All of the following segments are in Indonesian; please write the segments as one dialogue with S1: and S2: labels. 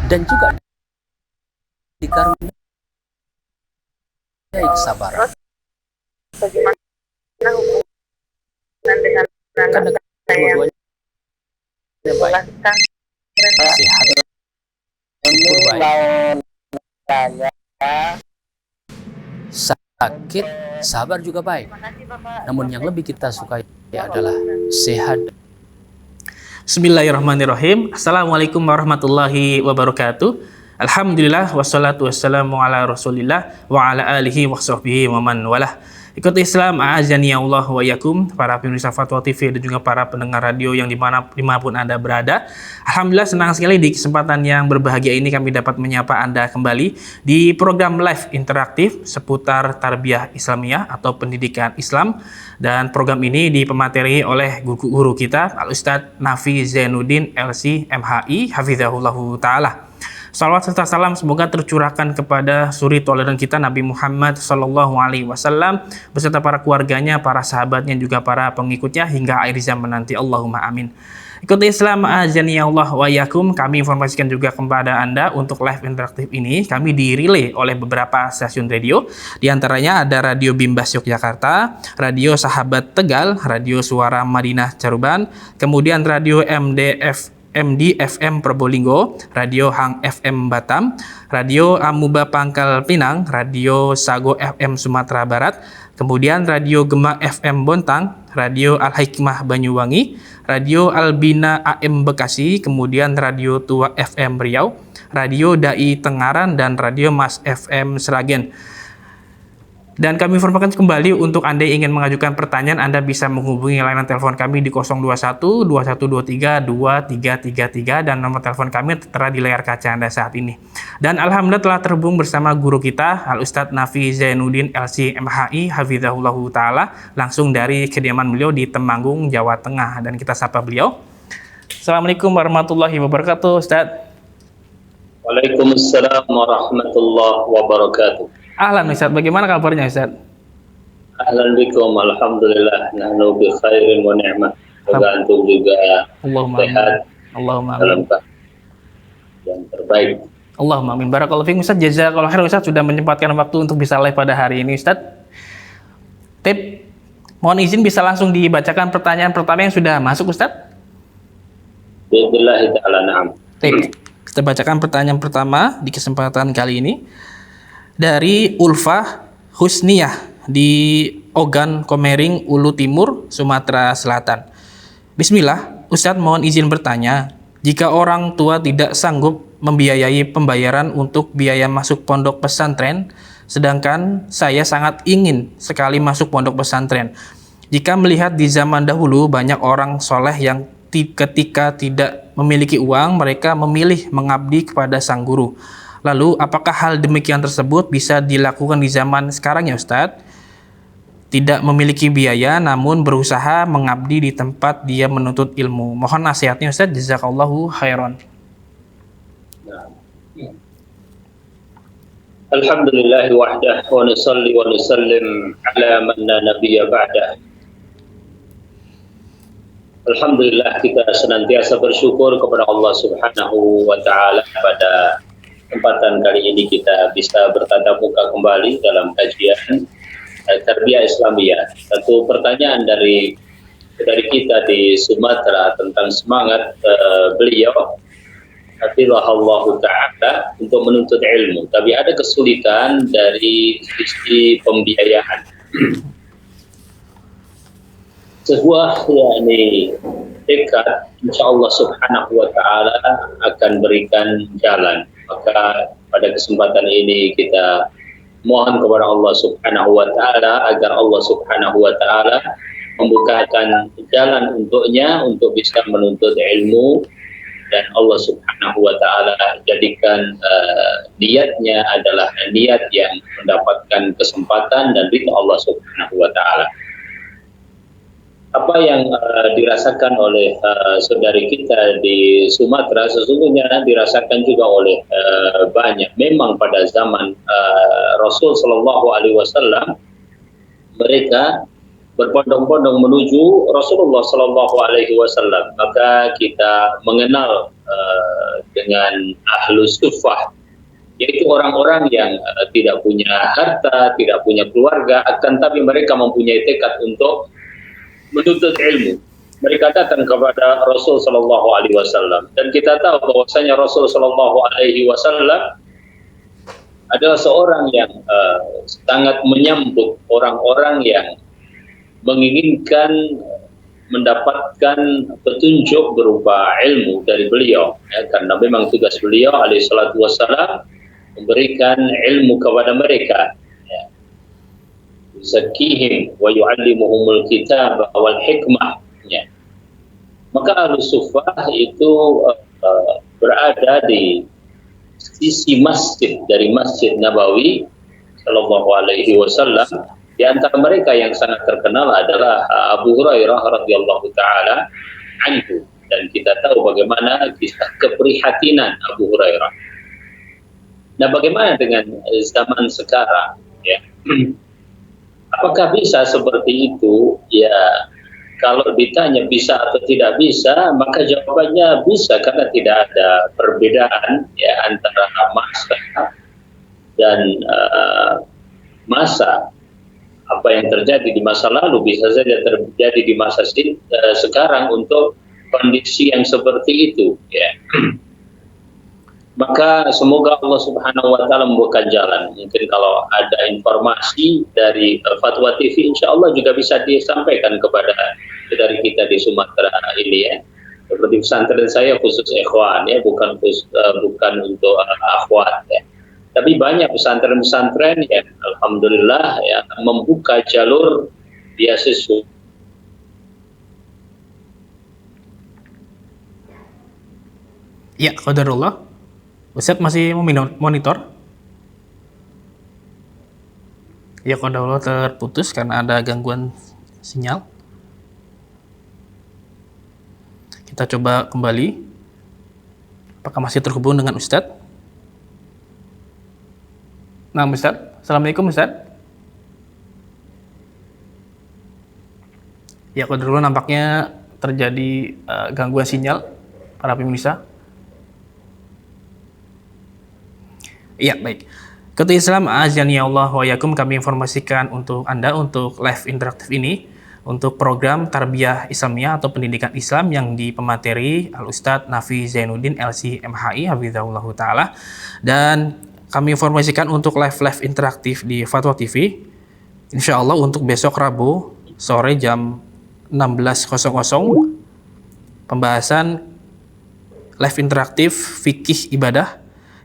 S1: dan juga dikaruniai kesabaran.
S2: Bagaimana hubungan dengan
S1: Karena
S2: anak saya yang
S1: kedua-duanya baik,
S2: sehat,
S1: sehat, syukur baik, sakit, sabar juga baik. Namun yang lebih kita sukai adalah sehat.
S3: Bismillahirrahmanirrahim. Assalamualaikum warahmatullahi wabarakatuh. Alhamdulillah wassalatu wassalamu ala rasulillah wa ala alihi wa sahbihi wa man walah. Ikut Islam, a'azani Allah wa yakum, para pemirsa Fatwa TV dan juga para pendengar radio yang dimanapun Anda berada. Alhamdulillah senang sekali di kesempatan yang berbahagia ini kami dapat menyapa Anda kembali di program live interaktif seputar tarbiyah Islamiyah atau pendidikan Islam. Dan program ini dipemateri oleh guru kita Al-Ustadz Nafi Zainuddin LC MHI Hafizahullahu Ta'ala. Salawat serta salam semoga tercurahkan kepada suri toleran kita Nabi Muhammad Sallallahu Alaihi Wasallam beserta para keluarganya, para sahabatnya, juga para pengikutnya hingga akhir zaman nanti. Allahumma amin. Ikuti Islam, azani Allah wa yakum. Kami informasikan juga kepada Anda untuk live interaktif ini kami dirilai oleh beberapa stasiun radio. Di antaranya ada Radio Bimbas Yogyakarta, Radio Sahabat Tegal, Radio Suara Madinah Caruban, kemudian Radio MD FM Probolinggo, Radio Hang FM Batam, Radio Amuba Pangkal Pinang, Radio Sago FM Sumatera Barat, kemudian Radio Gema FM Bontang, Radio Al Hikmah Banyuwangi, Radio Albina AM Bekasi, kemudian Radio Tua FM Riau, Radio Dai Tengaran, dan Radio Mas FM Seragen. Dan kami informasikan kembali untuk Anda yang ingin mengajukan pertanyaan, Anda bisa menghubungi layanan telepon kami di 021 2123 2333 dan nomor telepon kami tertera di layar kaca Anda saat ini. Dan alhamdulillah telah terhubung bersama guru kita Al-Ustadz Nafi Zainuddin LC MHI Hafizahullahu Ta'ala langsung dari kediaman beliau di Temanggung, Jawa Tengah, dan kita sapa beliau. Assalamualaikum warahmatullahi wabarakatuh, Ustadz.
S4: Waalaikumsalam warahmatullahi wabarakatuh.
S3: Ahlan Ustadz, bagaimana kabarnya Ustadz?
S4: Ahlan bikum, alhamdulillah, nahnu bi khairin wa ni'mah. Semoga antum juga sehat,
S3: Allahumma
S4: dalam
S3: amin.
S4: yang terbaik.
S3: Allahumma amin. Barakallahu fiikum Ustadz, jazakallahu khair Ustadz sudah menyempatkan waktu untuk bisa live pada hari ini Ustadz. Mohon izin bisa langsung dibacakan pertanyaan pertama yang sudah masuk Ustadz?
S4: Billahi ta'ala, na'am.
S3: Kita bacakan pertanyaan pertama di kesempatan kali ini dari Ulfah Husniyah di Ogan Komering, Ulu Timur, Sumatera Selatan. Bismillah, Ustadz mohon izin bertanya, jika orang tua tidak sanggup membiayai pembayaran untuk biaya masuk pondok pesantren, sedangkan saya sangat ingin sekali masuk pondok pesantren. Jika melihat di zaman dahulu banyak orang soleh yang ketika tidak memiliki uang, mereka memilih mengabdi kepada sang guru. Lalu, apakah hal demikian tersebut bisa dilakukan di zaman sekarang ya Ustadz? Tidak memiliki biaya, namun berusaha mengabdi di tempat dia menuntut ilmu. Mohon nasihatnya Ustadz, jazakallahu khairan.
S4: Alhamdulillah wahdah wa nusalli wa nusallim ala man la nabiyya ba'dah. Alhamdulillah, kita senantiasa bersyukur kepada Allah Subhanahu wa Ta'ala pada kesempatan kali ini kita bisa bertatap muka kembali dalam kajian tarbiyah Islamiyah. Satu pertanyaan dari kita di Sumatera tentang semangat beliau hafizahullahu ta'ala untuk menuntut ilmu, tapi ada kesulitan dari sisi pembiayaan. Sebuah tekad, insya Allah Subhanahu wa Ta'ala akan berikan jalan. Maka pada kesempatan ini kita mohon kepada Allah Subhanahu wa Ta'ala agar Allah Subhanahu wa Ta'ala membukakan jalan untuknya untuk bisa menuntut ilmu, dan Allah Subhanahu wa Ta'ala jadikan niatnya adalah niat yang mendapatkan kesempatan dan ridha Allah Subhanahu wa Ta'ala. Apa yang dirasakan oleh saudari kita di Sumatera sesungguhnya dirasakan juga oleh banyak. Memang pada zaman Rasul Shallallahu Alaihi Wasallam mereka berbondong-bondong menuju Rasulullah Sallallahu Alaihi Wasallam. Maka kita mengenal dengan ahlus suffah, yaitu orang-orang yang tidak punya harta, tidak punya keluarga, akan tapi mereka mempunyai tekad untuk menuntut ilmu. Mereka datang kepada Rasul Sallallahu Alaihi Wasallam, dan kita tahu bahwasanya Rasul Sallallahu Alaihi Wasallam adalah seorang yang sangat menyambut orang-orang yang menginginkan mendapatkan petunjuk berupa ilmu dari beliau, ya, karena memang tugas beliau alaihi salatu wassalam memberikan ilmu kepada mereka, ya. Zakihim wa yu'allimuhumul kitab wal hikmah, ya. Maka ahlus suffah itu berada di sisi masjid dari Masjid Nabawi Sallallahu Alaihi Wasallam. Di antara mereka yang sangat terkenal adalah Abu Hurairah radhiyallahu taala anhu, dan kita tahu bagaimana kisah keprihatinan Abu Hurairah. Nah, bagaimana dengan zaman sekarang, ya? Apakah bisa seperti itu? Ya, kalau ditanya bisa atau tidak bisa, maka jawabannya bisa, karena tidak ada perbedaan, ya, antara masa dan masa. Apa yang terjadi di masa lalu bisa saja terjadi di masa sekarang untuk kondisi yang seperti itu, ya. Maka semoga Allah Subhanahu wa taala membuka jalan. Mungkin kalau ada informasi dari Fatwa TV, insya Allah juga bisa disampaikan kepada dari kita di Sumatera ini, ya. Seperti pesantren saya khusus ikhwan, ya, bukan untuk akhwat, ya. Tapi banyak pesantren-pesantren yang alhamdulillah, ya, membuka jalur beasiswa.
S3: Ya, qadarullah. Ustaz masih monitor? Ya, qadarullah terputus karena ada gangguan sinyal. Kita coba kembali. Apakah masih terhubung dengan Ustaz? Nah, Ustaz. Assalamualaikum, Ustaz. Ya, qadarullah nampaknya terjadi gangguan sinyal para pemirsa. Iya, baik. Ketua Islam azani Allah wa yakum, kami informasikan untuk Anda untuk live interaktif ini untuk program Tarbiyah Islamiyah atau Pendidikan Islam yang di pemateri Al-Ustadz Nafi Zainuddin LC MHI hafizahullah taala, dan kami informasikan untuk live interaktif di Fatwa TV insya Allah untuk besok Rabu sore jam 16.00 pembahasan live interaktif fikih ibadah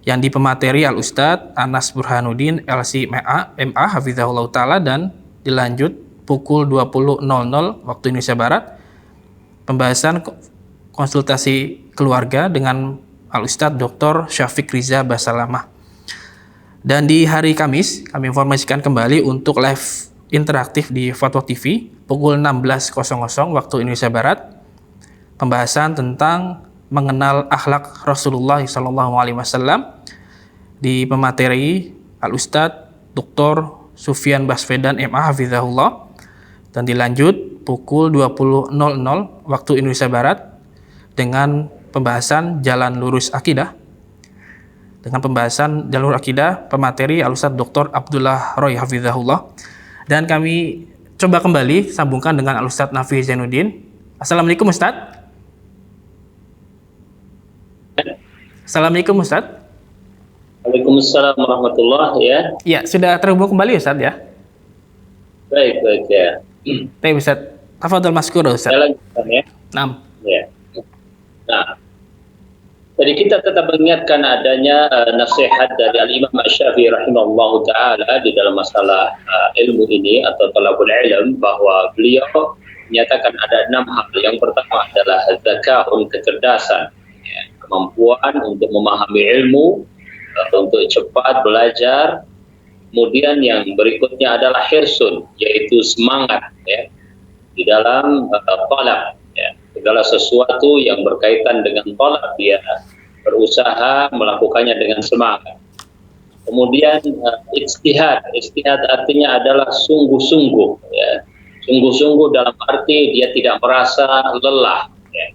S3: yang di pemateri Al-Ustadz Anas Burhanuddin LC MA hafizahullah taala, dan dilanjut pukul 20.00 waktu Indonesia Barat pembahasan konsultasi keluarga dengan Al-Ustadz Dr. Syafiq Riza Basalamah. Dan di hari Kamis kami informasikan kembali untuk live interaktif di Fatwa TV pukul 16.00 waktu Indonesia Barat pembahasan tentang mengenal akhlak Rasulullah SAW di pemateri Al-Ustadz Dr. Sufyan Baswedan MA hafizahullah, dan dilanjut pukul 20.00 waktu Indonesia Barat dengan pembahasan Jalan Lurus Akidah, dengan pembahasan jalur akidah pemateri Al-Ustadz Dr. Abdullah Roy hafizahullah. Dan kami coba kembali sambungkan dengan Al-Ustadz Nafi Zainuddin. Assalamualaikum Ustadz. Assalamualaikum Ustadz.
S4: Waalaikumsalam warahmatullahi, ya.
S3: Ya, sudah terhubung kembali Ustadz, ya.
S4: Baik, ya.
S3: Baik Ustadz. Tafadhol maskur Ustadz.
S4: Saya lanjutkan, ya. Ya. Nah, jadi kita tetap mengingatkan adanya nasihat dari Al-Imam Asy-Syafi'i rahimahullahu taala di dalam masalah ilmu ini atau talabul ilm, bahwa beliau menyatakan ada 6 hal. Yang pertama adalah zakahun, kecerdasan, ya, kemampuan untuk memahami ilmu, untuk cepat belajar. Kemudian yang berikutnya adalah hirsun, yaitu semangat, ya, di dalam talab, ya. Segala sesuatu yang berkaitan dengan talab dia berusaha melakukannya dengan semangat. Kemudian ijtihad artinya adalah sungguh-sungguh, ya. Sungguh-sungguh dalam arti dia tidak merasa lelah, ya.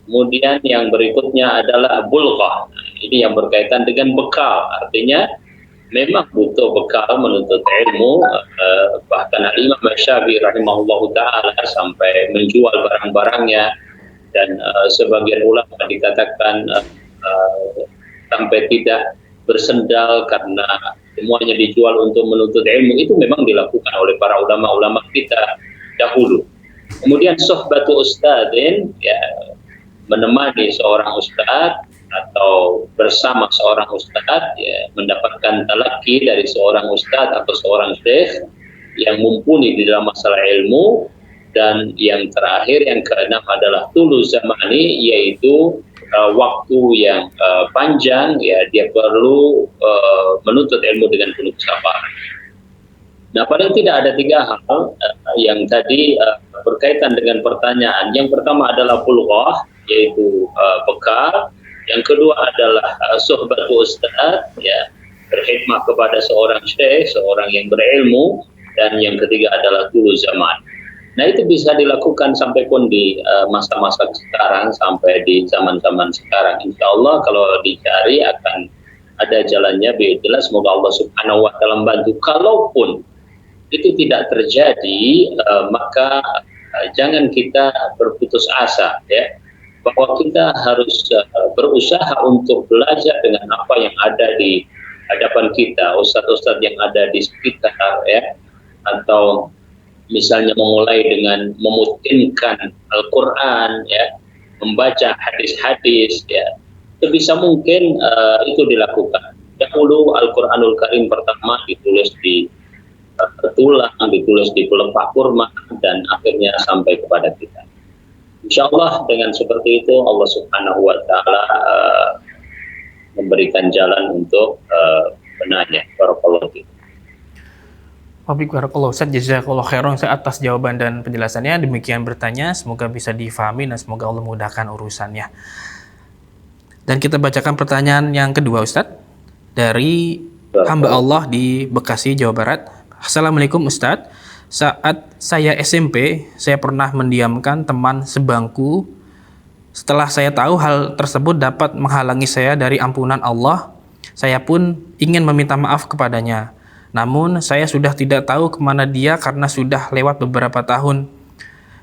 S4: Kemudian yang berikutnya adalah bulghah. Ini yang berkaitan dengan bekal, artinya memang butuh bekal menuntut ilmu. Bahkan Imam Syafi'i rahimahullahu taala sampai menjual barang-barangnya, dan sebagian ulama dikatakan sampai tidak bersendal karena semuanya dijual untuk menuntut ilmu. Itu memang dilakukan oleh para ulama-ulama kita dahulu. Kemudian sohbatu ustadzin, ya, menemani seorang ustadz atau bersama seorang ustadz, ya, mendapatkan talaki dari seorang ustadz atau seorang syekh yang mumpuni di dalam masalah ilmu. Dan yang terakhir, yang keenam adalah tulu zamani, yaitu waktu yang panjang, ya, dia perlu menuntut ilmu dengan penuh sabar. Nah, paling tidak ada 3 hal yang tadi berkaitan dengan pertanyaan. Yang pertama adalah bulghah, yaitu bekal. Yang kedua adalah suhbatu ustadz, ya, berkhidmah kepada seorang syekh, seorang yang berilmu. Dan yang ketiga adalah tulu zaman. Nah, itu bisa dilakukan sampai pun di masa-masa sekarang, sampai di zaman-zaman sekarang. Insya Allah kalau dicari akan ada jalannya. Jelas, semoga Allah Subhanahu wa Ta'ala membantu. Kalaupun itu tidak terjadi, maka jangan kita berputus asa, ya, bahwa kita harus berusaha untuk belajar dengan apa yang ada di hadapan kita, ustadz-ustadz yang ada di sekitar, ya, atau misalnya memulai dengan memutinkan Al-Quran, ya, membaca hadis-hadis, ya, sebisa mungkin itu dilakukan. Dahulu Al-Quranul Karim pertama ditulis di tulang, ditulis di pelepah kurma, dan akhirnya sampai kepada kita. Insya Allah dengan seperti itu Allah Subhanahu wa Ta'ala memberikan jalan untuk benarnya. Barakallahu fiikum.
S3: Wabik barakallahu Ustaz, jazakallahu khairan Ustaz atas jawaban dan penjelasannya. Demikian bertanya, semoga bisa difahami dan semoga Allah memudahkan urusannya. Dan kita bacakan pertanyaan yang kedua Ustaz, dari hamba Allah di Bekasi, Jawa Barat. Assalamualaikum Ustaz, saat saya SMP, saya pernah mendiamkan teman sebangku. Setelah saya tahu hal tersebut dapat menghalangi saya dari ampunan Allah, saya pun ingin meminta maaf kepadanya. Namun saya sudah tidak tahu kemana dia karena sudah lewat beberapa tahun.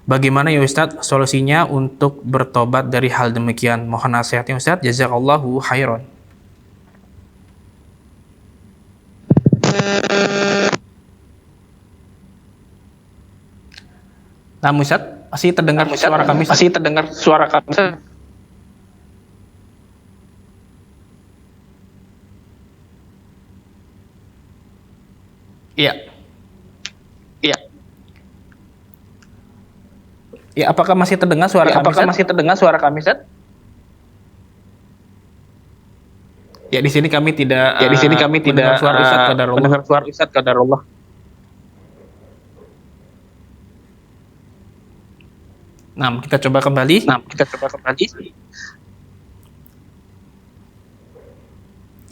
S3: Bagaimana ya Ustadz solusinya untuk bertobat dari hal demikian? Mohon nasihatnya Ustadz. Jazakallahu khairan. Nah Ustadz, masih terdengar suara kami? Masih terdengar suara kami? Iya. Iya. Ya, apakah masih terdengar suara kami? Apakah masih terdengar suara kami, Ustaz? Ya, di sini kami tidak mendengar suara Ustaz qadarullah. Mendengar suara Ustaz qadarullah. Nah, kita coba kembali.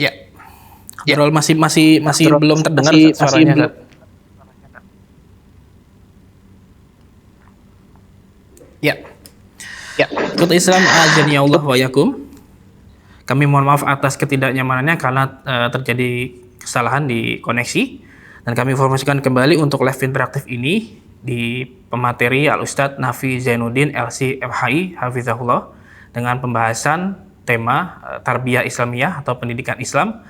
S3: Ya. Ya, masih belum terdengar suaranya. Ya. Ikut Islam azani Allah wa yakum. Kami mohon maaf atas ketidaknyamanannya karena terjadi kesalahan di koneksi, dan kami informasikan kembali untuk live interaktif ini di pemateri Al-Ustadz Nafi Zainuddin LC FHI Hafizahullah dengan pembahasan tema Tarbiyah Islamiyah atau pendidikan Islam.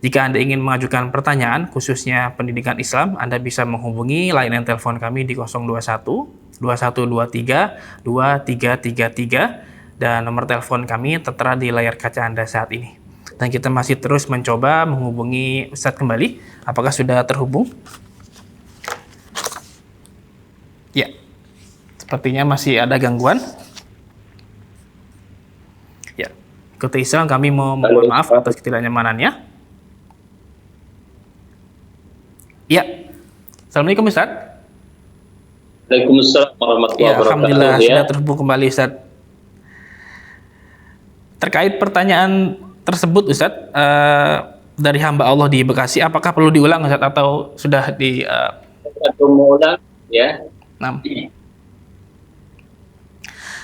S3: Jika Anda ingin mengajukan pertanyaan khususnya pendidikan Islam, Anda bisa menghubungi layanan telepon kami di 021 2123 2333 dan nomor telepon kami tertera di layar kaca Anda saat ini. Dan kita masih terus mencoba menghubungi Ustadz kembali. Apakah sudah terhubung? Ya, sepertinya masih ada gangguan. Ya, ikuti Islam kami mohon maaf atas ketidaknyamanannya. Ya, Assalamualaikum Ustaz.
S4: Waalaikumsalam warahmatullahi wabarakatuh.
S3: Alhamdulillah sudah terhubung kembali Ustaz. Terkait pertanyaan tersebut Ustaz, dari hamba Allah di Bekasi, apakah perlu diulang Ustaz atau sudah di
S4: Atau mengulang ya.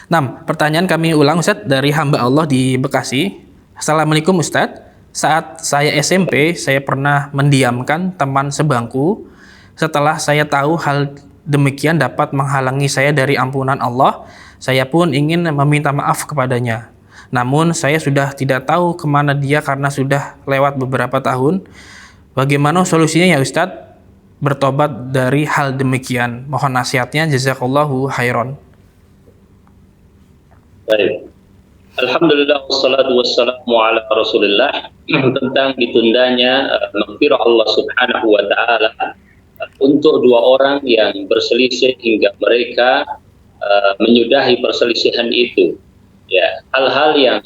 S3: Nah, pertanyaan kami ulang Ustaz dari hamba Allah di Bekasi. Assalamualaikum Ustaz. Saat saya SMP, saya pernah mendiamkan teman sebangku. Setelah saya tahu hal demikian dapat menghalangi saya dari ampunan Allah, saya pun ingin meminta maaf kepadanya. Namun saya sudah tidak tahu kemana dia karena sudah lewat beberapa tahun. Bagaimana solusinya ya Ustadz? Bertobat dari hal demikian. Mohon nasihatnya, jazakallahu khairan.
S4: Baik. Alhamdulillah wassalatu wassalamu ala Rasulillah. Tentang ditundanya maghfirah Allah Subhanahu wa taala untuk dua orang yang berselisih hingga mereka menyudahi perselisihan itu. Ya, hal-hal yang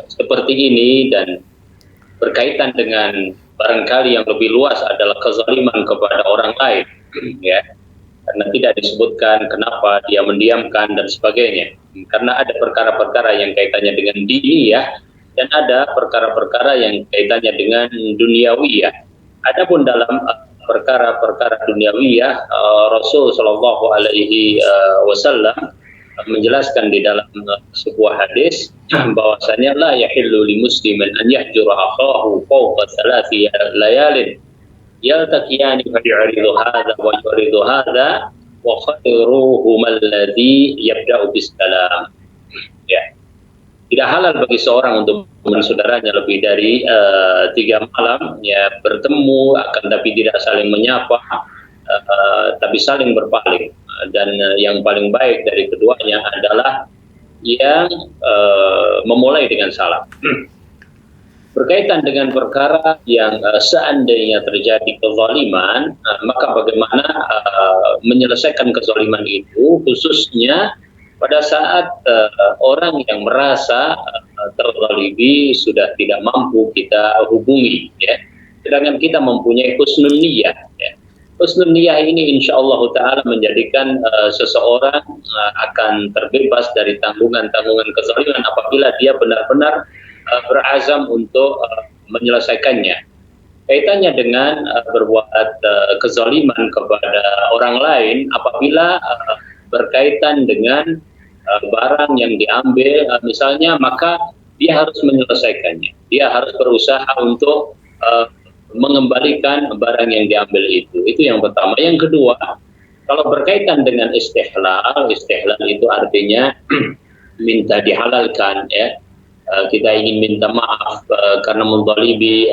S4: seperti ini dan berkaitan dengan barangkali yang lebih luas adalah kezaliman kepada orang lain, ya, karena tidak disebutkan kenapa dia mendiamkan dan sebagainya, karena ada perkara-perkara yang kaitannya dengan diniyah dan ada perkara-perkara yang kaitannya dengan duniawiyah. Adapun dalam perkara-perkara duniawiyah, Rasul Shallallahu Alaihi Wasallam menjelaskan di dalam sebuah hadis bahwasanya la yahillu li muslimin an yahjura akhahu fawqa thalathi layalin yaltaqiyani fa yu'ridu hadha wa yu'ridu hadha wa khairuhum alladhi yabda'u bis salam. Ya, tidak halal bagi seorang untuk saudaranya lebih dari 3 malam ya bertemu, akan tapi tidak saling menyapa, tapi saling berpaling. Dan yang paling baik dari keduanya adalah yang memulai dengan salam. Berkaitan dengan perkara yang seandainya terjadi kezaliman, maka bagaimana menyelesaikan kezaliman itu, khususnya pada saat orang yang merasa terzalimi sudah tidak mampu kita hubungi, ya. Sedangkan kita mempunyai husnul niyah, ya. Husnul niyah ini insya Allah Ta'ala menjadikan seseorang akan terbebas dari tanggungan-tanggungan kezaliman apabila dia benar-benar berazam untuk menyelesaikannya. Kaitannya dengan berbuat kezaliman kepada orang lain apabila berkaitan dengan barang yang diambil misalnya, maka dia harus menyelesaikannya. Dia harus berusaha untuk mengembalikan barang yang diambil itu. Itu yang pertama. Yang kedua, kalau berkaitan dengan istihlal itu artinya minta dihalalkan, ya. Kita ingin minta maaf karena menzalimi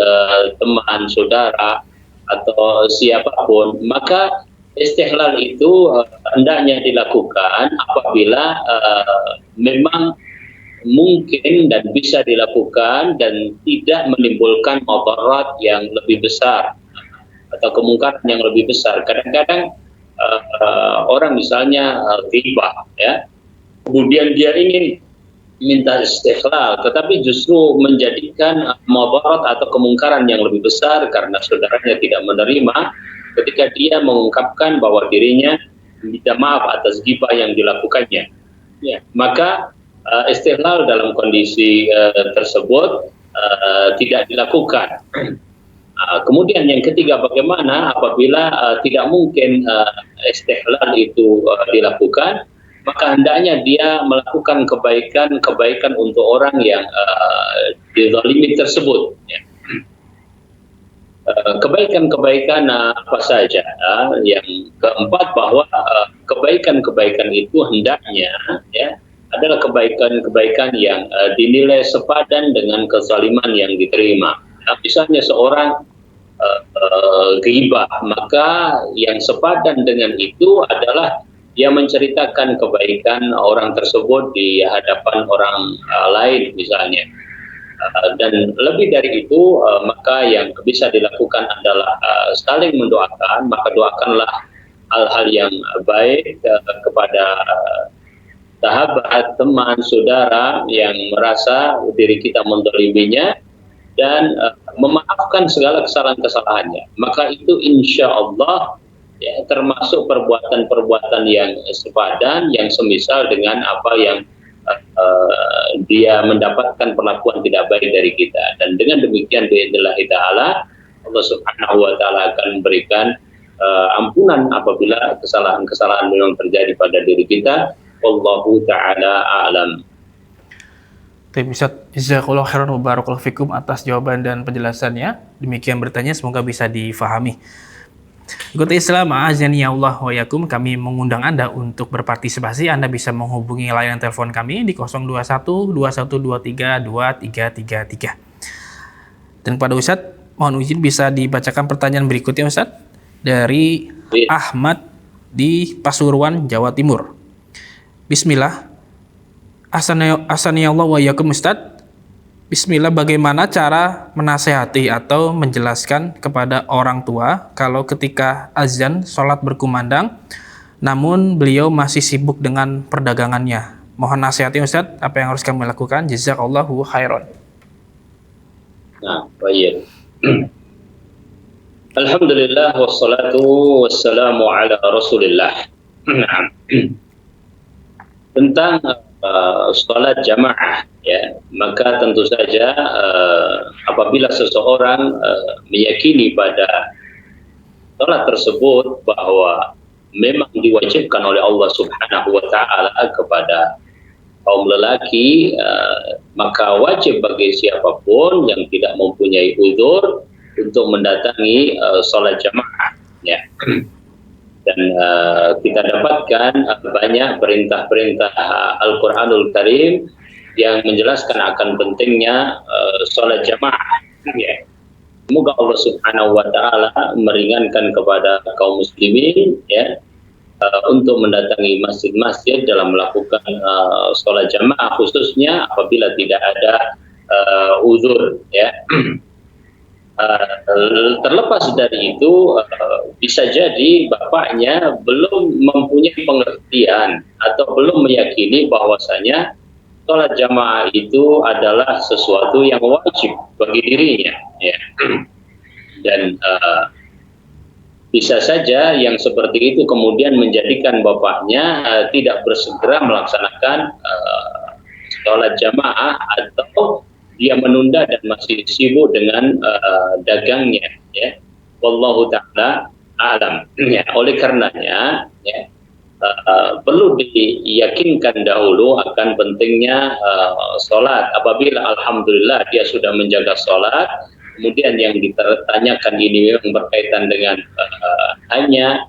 S4: teman, saudara atau siapapun, maka istihlal itu hendaknya dilakukan apabila memang mungkin dan bisa dilakukan dan tidak menimbulkan mudarat yang lebih besar atau kemungkaran yang lebih besar. Kadang-kadang orang misalnya ghibah, ya, kemudian dia ingin minta istihlal, tetapi justru menjadikan mudarat atau kemungkaran yang lebih besar karena saudaranya tidak menerima ketika dia mengungkapkan bahwa dirinya minta maaf atas ghibah yang dilakukannya, ya, maka istihlal dalam kondisi tersebut tidak dilakukan. Kemudian yang ketiga, bagaimana apabila tidak mungkin istihlal itu dilakukan, maka hendaknya dia melakukan kebaikan untuk orang yang dizalimi tersebut, ya. Kebaikan-kebaikan apa saja. Yang keempat, bahwa kebaikan-kebaikan itu hendaknya, ya, adalah kebaikan-kebaikan yang dinilai sepadan dengan kezaliman yang diterima. Nah, misalnya seorang ghibah, maka yang sepadan dengan itu adalah dia menceritakan kebaikan orang tersebut di hadapan orang lain misalnya. Dan lebih dari itu, maka yang bisa dilakukan adalah saling mendoakan. Maka doakanlah hal-hal yang baik kepada sahabat, teman, saudara yang merasa diri kita menzaliminya, dan memaafkan segala kesalahan-kesalahannya. Maka itu insya Allah, ya, termasuk perbuatan-perbuatan yang sepadan, yang semisal dengan apa yang dia mendapatkan perlakuan tidak baik dari kita. Dan dengan demikian biidznillah taala Allah Subhanahu wa taala akan memberikan ampunan apabila kesalahan-kesalahan memang terjadi pada diri kita. Wallahu taala a'lam.
S3: Baik Ustaz, jazakallahu khairan wa barakallahu fikum atas jawaban dan penjelasannya. Demikian bertanya, semoga bisa difahami. Ikut Islam, a'azani Allah wa yakum, kami mengundang Anda untuk berpartisipasi. Anda bisa menghubungi layanan telepon kami di 021 2123 2333. Dan kepada Ustaz, mohon izin bisa dibacakan pertanyaan berikutnya Ustaz dari Ahmad di Pasuruan, Jawa Timur. Bismillah. Ahsani Allah wa yakum Ustaz. Bismillah, bagaimana cara menasehati atau menjelaskan kepada orang tua kalau ketika azan sholat berkumandang namun beliau masih sibuk dengan perdagangannya? Mohon nasihatnya Ustaz, apa yang harus kami lakukan? Jazakallahu khairan.
S4: Nah, baik. Alhamdulillah wassalatu wassalamu ala Rasulillah. Tentang sholat jamaah, ya, maka tentu saja apabila seseorang meyakini pada sholat tersebut bahwa memang diwajibkan oleh Allah Subhanahu wa taala kepada kaum lelaki, maka wajib bagi siapapun yang tidak mempunyai uzur untuk mendatangi sholat jamaah, ya. Dan kita dapatkan banyak perintah-perintah Al-Quranul Karim yang menjelaskan akan pentingnya sholat jamaah, ya. Semoga Allah Subhanahu wa taala meringankan kepada kaum muslimin, ya, untuk mendatangi masjid-masjid dalam melakukan sholat jamaah, khususnya apabila tidak ada uzur, ya. Terlepas dari itu, bisa jadi bapaknya belum mempunyai pengertian atau belum meyakini bahwasanya sholat jamaah itu adalah sesuatu yang wajib bagi dirinya, ya. Dan bisa saja yang seperti itu kemudian menjadikan bapaknya tidak bersegera melaksanakan sholat jamaah, atau dia menunda dan masih sibuk dengan dagangnya, ya. Wallahu ta'ala a'lam. Ya, oleh karenanya, ya, perlu diyakinkan dahulu akan pentingnya sholat. Apabila alhamdulillah dia sudah menjaga sholat, kemudian yang ditanyakan ini memang berkaitan dengan hanya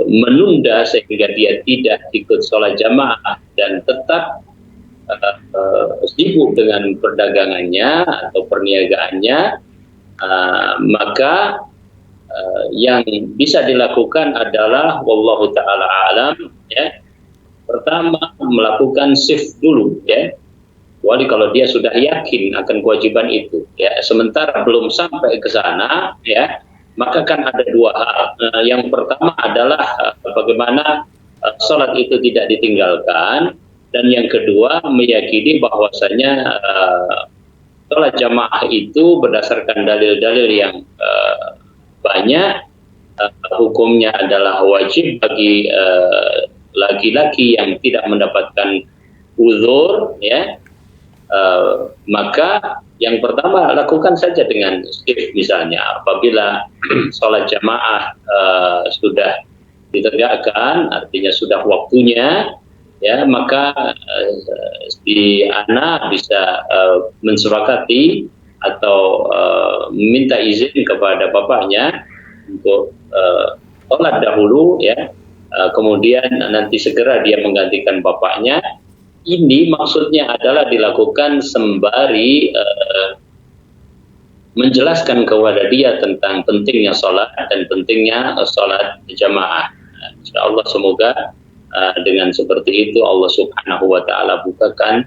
S4: menunda sehingga dia tidak ikut sholat jamaah dan tetap sibuk dengan perdagangannya atau perniagaannya, maka yang bisa dilakukan adalah wallahu taala alam, ya. Pertama, melakukan shift dulu, ya. Kecuali kalau dia sudah yakin akan kewajiban itu, ya. Sementara belum sampai ke sana, ya, maka kan ada dua hal. Yang pertama adalah bagaimana sholat itu tidak ditinggalkan. Dan yang kedua, meyakini bahwasanya sholat jamaah itu berdasarkan dalil-dalil yang banyak, hukumnya adalah wajib bagi laki-laki yang tidak mendapatkan uzur, ya. Maka yang pertama, lakukan saja dengan shift misalnya. Apabila sholat jamaah sudah ditegakkan, artinya sudah waktunya, ya, maka si anak bisa mensepakati atau meminta izin kepada bapaknya untuk sholat dahulu, ya. Kemudian nanti segera dia menggantikan bapaknya. Ini maksudnya adalah dilakukan sembari menjelaskan kepada dia tentang pentingnya sholat dan pentingnya sholat jamaah. Insyaallah semoga dengan seperti itu Allah Subhanahu wa taala bukakan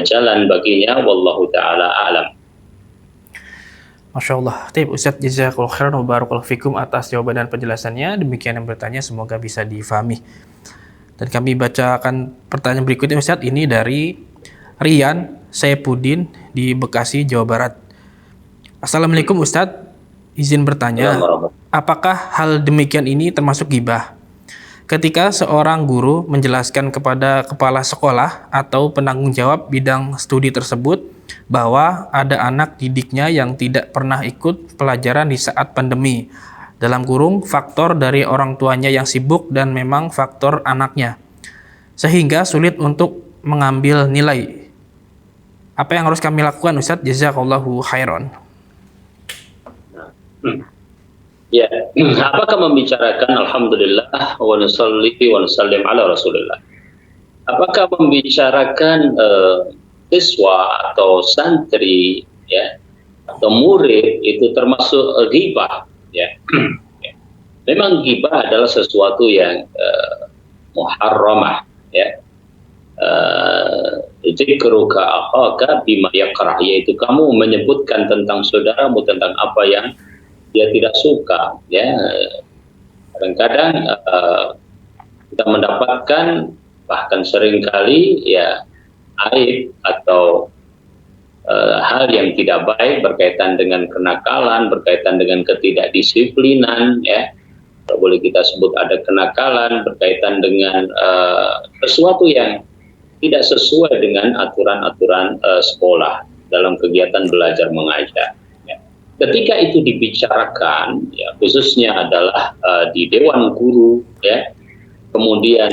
S4: jalan baginya, wallahu taala alam.
S3: Masya Allah. Baik, Ustaz, jazakallahu khairan wa barakallahu fikum atas jawaban dan penjelasannya. Demikian yang bertanya, semoga bisa difahami. Dan kami bacakan pertanyaan berikutnya Ustaz, ini dari Rian Saipudin di Bekasi, Jawa Barat. Assalamualaikum Ustaz, izin bertanya, apakah hal demikian ini termasuk ghibah? ketika seorang guru menjelaskan kepada kepala sekolah atau penanggung jawab bidang studi tersebut bahwa ada anak didiknya yang tidak pernah ikut pelajaran di saat pandemi. Dalam kurung, faktor dari orang tuanya yang sibuk dan memang faktor anaknya. Sehingga sulit untuk mengambil nilai. Apa yang harus kami lakukan, Ustadz? Jazakallahu khairan.
S4: Ya, apakah membicarakan alhamdulillah wa nusalli wa nusallim ala Rasulillah? Apakah membicarakan siswa atau santri ya atau murid itu termasuk ghibah ya? Memang ghibah adalah sesuatu yang muharramah ya. Dzikruka akhaka bima yakrah, yaitu kamu menyebutkan tentang saudaramu tentang apa yang dia tidak suka ya. Kadang-kadang kita mendapatkan bahkan seringkali ya aib atau hal yang tidak baik berkaitan dengan kenakalan, berkaitan dengan ketidakdisiplinan ya. Kalau boleh kita sebut ada kenakalan berkaitan dengan sesuatu yang tidak sesuai dengan aturan-aturan sekolah dalam kegiatan belajar mengajar. Ya. Ketika itu dibicarakan, ya, khususnya adalah di dewan guru, ya, kemudian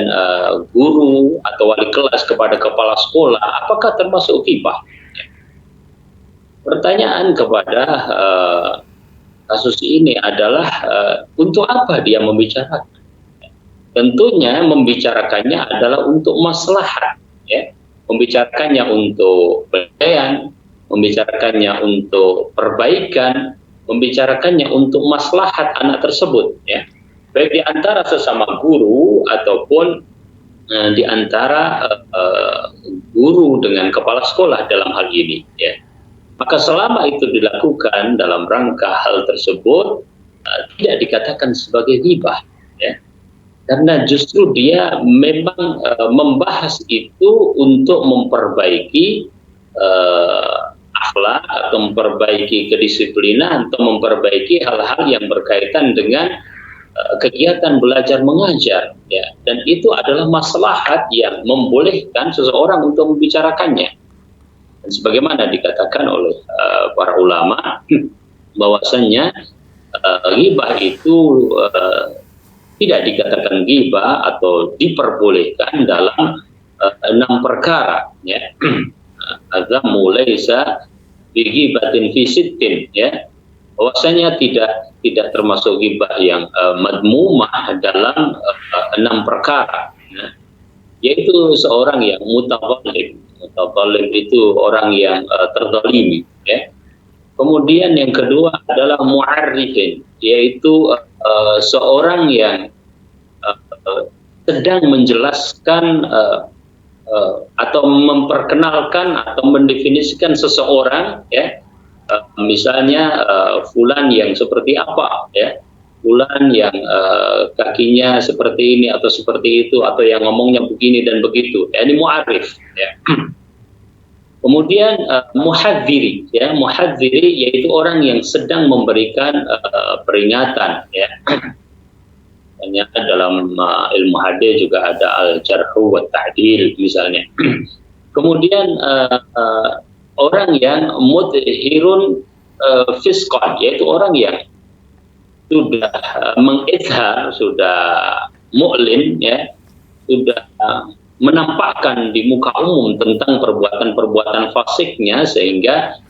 S4: guru atau wali kelas kepada kepala sekolah, apakah termasuk ghibah? Ya. Pertanyaan kepada kasus ini adalah untuk apa dia membicarakan? Tentunya membicarakannya adalah untuk maslahat. Ya, membicarakannya untuk penilaian, membicarakannya untuk perbaikan, membicarakannya untuk maslahat anak tersebut, ya, baik di antara sesama guru ataupun di antara guru dengan kepala sekolah dalam hal ini, ya. Maka selama itu dilakukan dalam rangka hal tersebut tidak dikatakan sebagai ghibah, ya. Karena justru dia memang membahas itu untuk memperbaiki akhlak atau memperbaiki kedisiplinan atau memperbaiki hal-hal yang berkaitan dengan kegiatan belajar mengajar, ya. Dan itu adalah maslahat yang membolehkan seseorang untuk membicarakannya. Dan sebagaimana dikatakan oleh para ulama bahwasannya ghibah itu tidak dikatakan ghibah atau diperbolehkan dalam 6 perkara, ya. Ada mulai bighibatin fi sittin, ya. Bahwasanya tidak termasuk ghibah yang madmumah dalam 6 perkara, ya. Yaitu seorang yang mutadzalim. Mutadzalim itu orang yang terzalimi, ya. Kemudian yang kedua adalah mu'arrifin, yaitu seorang yang sedang menjelaskan atau memperkenalkan atau mendefinisikan seseorang, ya. Misalnya fulan yang seperti apa, ya. Fulan yang kakinya seperti ini atau seperti itu, atau yang ngomongnya begini dan begitu. Ya, ini mu'arif, ya. Kemudian muhadziri, ya, muhadziri yaitu orang yang sedang memberikan peringatan, ya. Hanya dalam ilmu hadis juga ada al-jarhu wa ta'dil misalnya. Kemudian orang yang mudhirun fisqan, yaitu orang yang sudah mengizhar, sudah mu'lin, ya, sudah menampakkan di muka umum tentang perbuatan-perbuatan fasiknya sehingga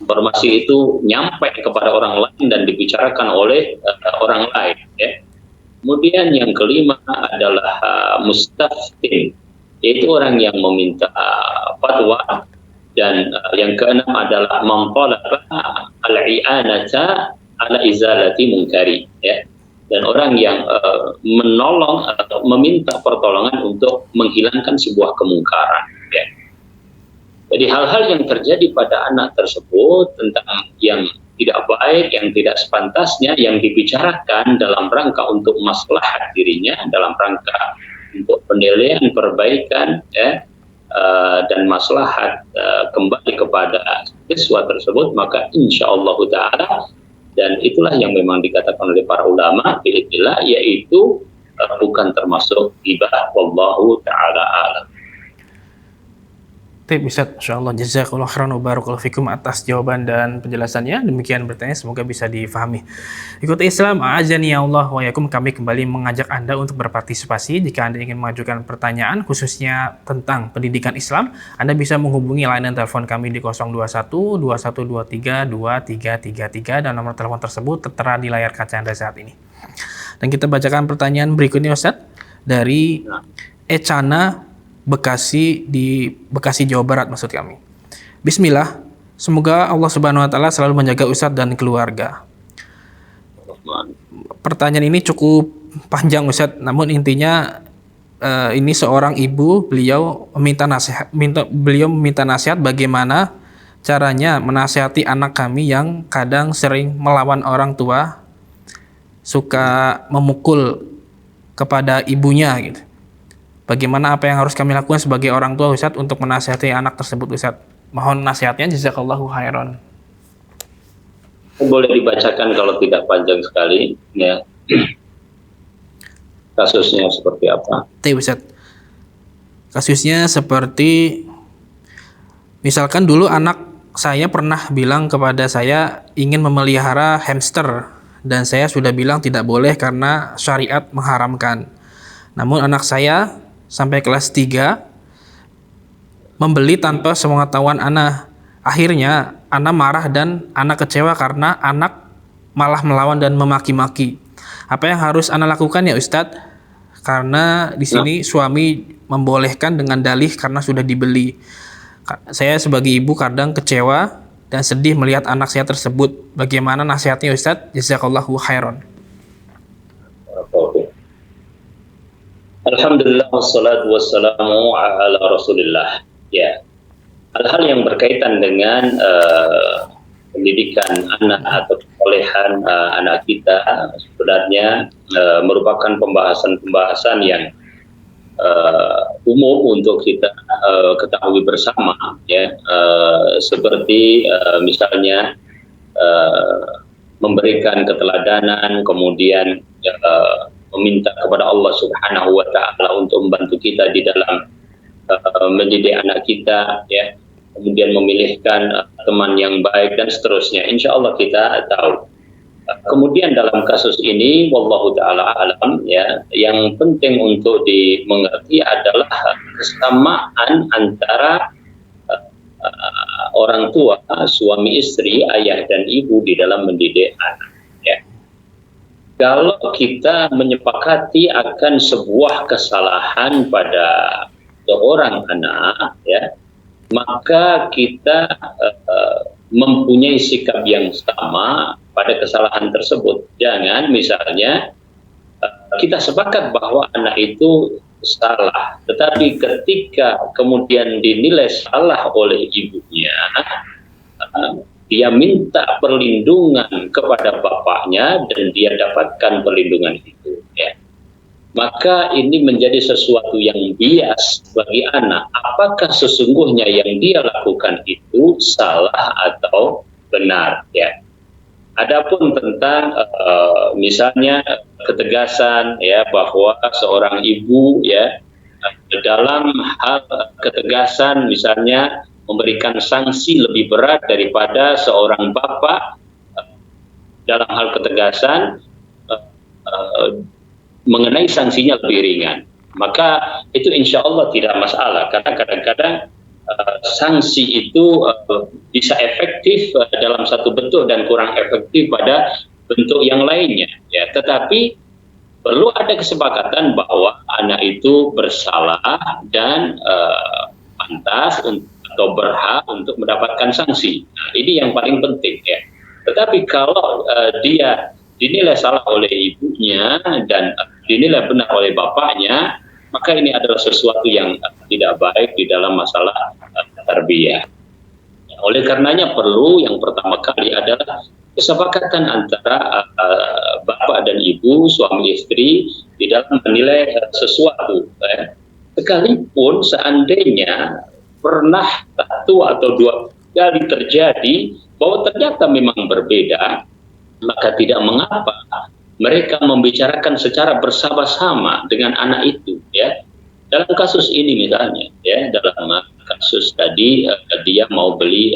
S4: informasi itu nyampe kepada orang lain dan dibicarakan oleh orang lain, ya. Kemudian yang kelima adalah mustaftin, yaitu orang yang meminta fatwa, dan yang keenam adalah man talaba al-i'anata ala izalati munkari, ya. Dan orang yang menolong atau meminta pertolongan untuk menghilangkan sebuah kemungkaran, ya. Jadi hal-hal yang terjadi pada anak tersebut tentang yang tidak baik, yang tidak sepantasnya, yang dibicarakan dalam rangka untuk maslahat dirinya, dalam rangka untuk penilaian, perbaikan, ya, dan maslahat kembali kepada siswa tersebut, maka insyaallah ta'ala, dan itulah yang memang dikatakan oleh para ulama biidznillah, yaitu bukan termasuk ghibah. Wallahu taala alam.
S3: Baik Ustaz, insyaallah jazakallahu khairan wa barakallahu fikum atas jawaban dan penjelasannya. Demikian bertanya, semoga bisa difahami. Ikuti Islam, a'azani ya Allah wa yakum. Kami kembali mengajak Anda untuk berpartisipasi. Jika Anda ingin mengajukan pertanyaan khususnya tentang pendidikan Islam, Anda bisa menghubungi layanan telepon kami di 021 2123 2333 dan nomor telepon tersebut tertera di layar kaca Anda saat ini. Dan kita bacakan pertanyaan berikutnya Ustaz dari Ecana Bekasi, di Bekasi Jawa Barat maksud kami. Bismillah, semoga Allah Subhanahu wa taala selalu menjaga Ustadz dan keluarga. Pertanyaan ini cukup panjang Ustadz, namun intinya ini seorang ibu, beliau meminta nasihat bagaimana caranya menasihati anak kami yang kadang sering melawan orang tua, suka memukul kepada ibunya gitu. Bagaimana apa yang harus kami lakukan sebagai orang tua Ustadz untuk menasihati anak tersebut Ustadz? Mohon nasihatnya, jazakallahu khairan.
S4: Boleh dibacakan kalau tidak panjang sekali ya. Kasusnya seperti apa?
S3: Ustadz. Kasusnya seperti misalkan dulu anak saya pernah bilang kepada saya ingin memelihara hamster dan saya sudah bilang tidak boleh karena syariat mengharamkan. Namun anak saya sampai kelas 3 membeli tanpa sepengetahuan anak. Akhirnya anak marah dan anak kecewa karena anak malah melawan dan memaki-maki. Apa yang harus anak lakukan ya Ustadz? Karena di sini suami membolehkan dengan dalih karena sudah dibeli. Saya sebagai ibu kadang kecewa dan sedih melihat anak saya tersebut. Bagaimana nasihatnya Ustadz? Jazakallahu khairan.
S4: Alhamdulillah wassalatu wassalamu ala Rasulillah. Ya. Hal-hal yang berkaitan dengan pendidikan anak atau perolehan anak kita sebenarnya merupakan pembahasan-pembahasan yang umum untuk kita ketahui bersama ya. Seperti misalnya memberikan keteladanan, kemudian meminta kepada Allah Subhanahu wa taala untuk membantu kita di dalam mendidik anak kita ya, kemudian memilihkan teman yang baik dan seterusnya. Insya Allah kita tahu. Kemudian dalam kasus ini wallahu taala alam ya, yang penting untuk dimengerti adalah kesamaan antara orang tua, suami istri, ayah dan ibu di dalam mendidik anak ya. Kalau kita menyepakati akan sebuah kesalahan pada seorang anak, ya, maka kita mempunyai sikap yang sama pada kesalahan tersebut. Jangan misalnya kita sepakat bahwa anak itu salah, tetapi ketika kemudian dinilai salah oleh ibunya, dia minta perlindungan kepada bapaknya dan dia dapatkan perlindungan itu ya. Maka ini menjadi sesuatu yang bias bagi anak. Apakah sesungguhnya yang dia lakukan itu salah atau benar ya. Adapun tentang misalnya ketegasan ya, bahwa seorang ibu ya dalam hal ketegasan misalnya memberikan sanksi lebih berat daripada seorang bapak dalam hal ketegasan, mengenai sanksinya lebih ringan, maka itu insya Allah tidak masalah, karena kadang-kadang sanksi itu bisa efektif dalam satu bentuk dan kurang efektif pada bentuk yang lainnya ya. Tetapi perlu ada kesepakatan bahwa anak itu bersalah dan pantas atau berhak untuk mendapatkan sanksi. Nah, ini yang paling penting ya. Tetapi kalau dia dinilai salah oleh ibunya dan dinilai benar oleh bapaknya, maka ini adalah sesuatu yang tidak baik di dalam masalah tarbiyah. Oleh karenanya perlu yang pertama kali adalah kesepakatan antara bapak dan ibu, suami istri di dalam menilai sesuatu. Sekalipun seandainya pernah satu atau dua kali terjadi bahwa ternyata memang berbeda, maka tidak mengapa mereka membicarakan secara bersama-sama dengan anak itu, ya. Dalam kasus ini misalnya, ya, dalam kasus tadi dia mau beli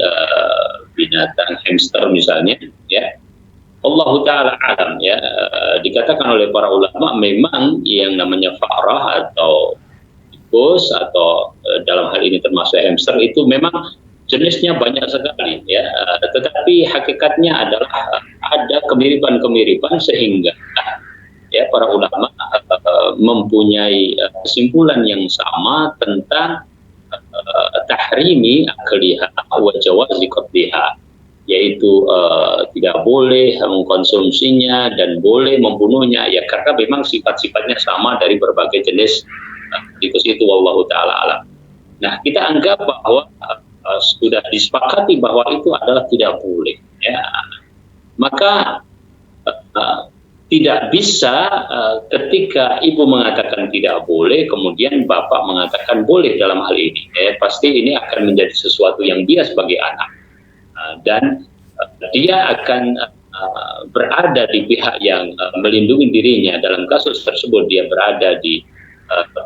S4: binatang hamster misalnya, ya. Allah Ta'ala alam, ya, dikatakan oleh para ulama memang yang namanya fa'rah atau tikus atau dalam hal ini termasuk hamster itu memang jenisnya banyak sekali, ya, tetapi hakikatnya adalah ada kemiripan-kemiripan sehingga ya para ulama mempunyai kesimpulan yang sama tentang tahrimi akliha wa jawazi qatliha, yaitu tidak boleh mengkonsumsinya dan boleh membunuhnya, ya karena memang sifat-sifatnya sama dari berbagai jenis tikus itu, wallahu ta'ala alam. Nah, kita anggap bahwa sudah disepakati bahwa itu adalah tidak boleh, ya. Maka tidak bisa ketika ibu mengatakan tidak boleh kemudian bapak mengatakan boleh dalam hal ini, pasti ini akan menjadi sesuatu yang bias bagi anak, dan dia akan berada di pihak yang melindungi dirinya. Dalam kasus tersebut dia berada di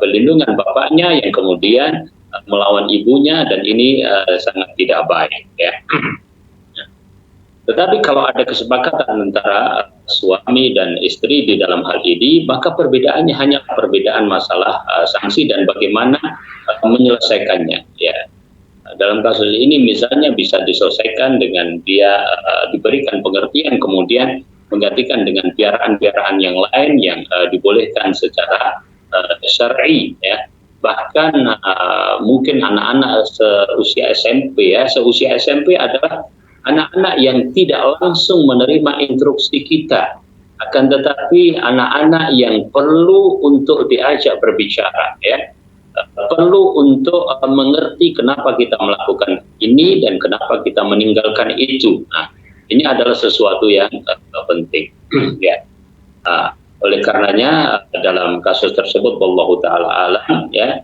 S4: perlindungan bapaknya yang kemudian melawan ibunya, dan ini sangat tidak baik, ya. Tetapi kalau ada kesepakatan antara suami dan istri di dalam hal ini, maka perbedaannya hanya perbedaan masalah sanksi dan bagaimana menyelesaikannya, ya. Dalam kasus ini misalnya bisa diselesaikan dengan dia diberikan pengertian kemudian menggantikan dengan piaraan-piaraan yang lain yang dibolehkan secara syar'i, ya. Bahkan mungkin anak-anak seusia SMP, ya, seusia SMP adalah anak-anak yang tidak langsung menerima instruksi kita, akan tetapi anak-anak yang perlu untuk diajak berbicara, ya, perlu untuk mengerti kenapa kita melakukan ini dan kenapa kita meninggalkan itu. Nah, ini adalah sesuatu yang penting, ya. Oleh karenanya dalam kasus tersebut wallahu ta'ala alam, ya,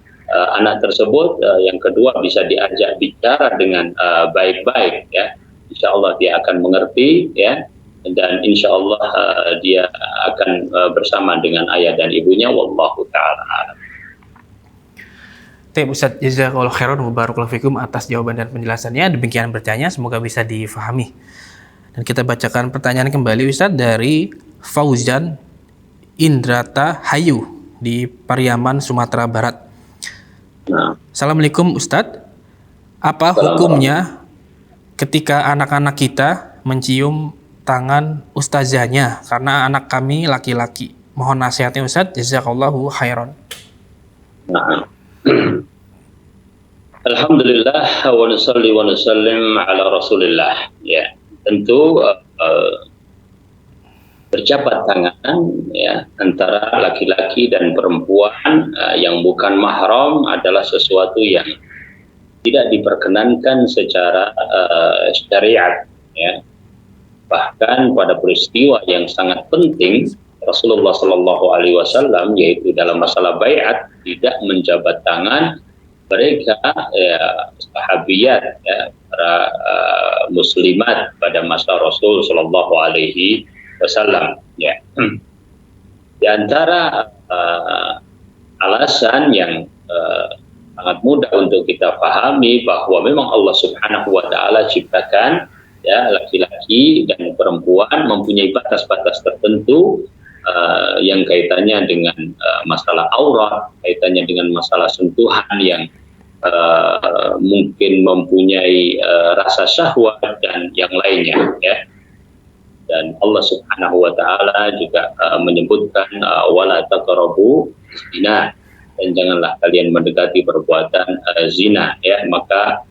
S4: anak tersebut yang kedua bisa diajak bicara dengan baik-baik, ya. Insya Allah dia akan mengerti, ya, dan insya Allah dia akan bersama dengan ayah dan ibunya, wallahu ta'ala alam.
S3: Ustaz, jazakallahu khairan wa barakallahu fikum atas jawaban dan penjelasannya. Demikian bertanya, semoga bisa difahami. Dan kita bacakan pertanyaan kembali Ustaz dari Fauzan Indrata Hayu di Pariaman, Sumatera Barat. Assalamualaikum Ustadz, apa hukumnya ketika anak-anak kita mencium tangan ustazahnya karena anak kami laki-laki? Mohon nasihatnya Ustadz, jazakallahu khairan.
S4: Nah. Alhamdulillah wa nusalli wa nusallim ala Rasulillah, ya. Tentu berjabat tangan, ya, antara laki-laki dan perempuan yang bukan mahram adalah sesuatu yang tidak diperkenankan secara syariat, ya. Bahkan pada peristiwa yang sangat penting Rasulullah Shallallahu Alaihi Wasallam, yaitu dalam masalah baiat, tidak menjabat tangan mereka, ya, sahabiyat, ya, para muslimat pada masa Rasul Shallallahu Alaihi Wasallam, ya. Di antara alasan yang sangat mudah untuk kita pahami bahwa memang Allah Subhanahu wa taala ciptakan, ya, laki-laki dan perempuan mempunyai batas-batas tertentu yang kaitannya dengan masalah aurat, kaitannya dengan masalah sentuhan yang mungkin mempunyai rasa syahwat dan yang lainnya, ya. Dan Allah Subhanahu wa taala juga menyebutkan wala taqrabu zina, dan janganlah kalian mendekati perbuatan zina, ya. Maka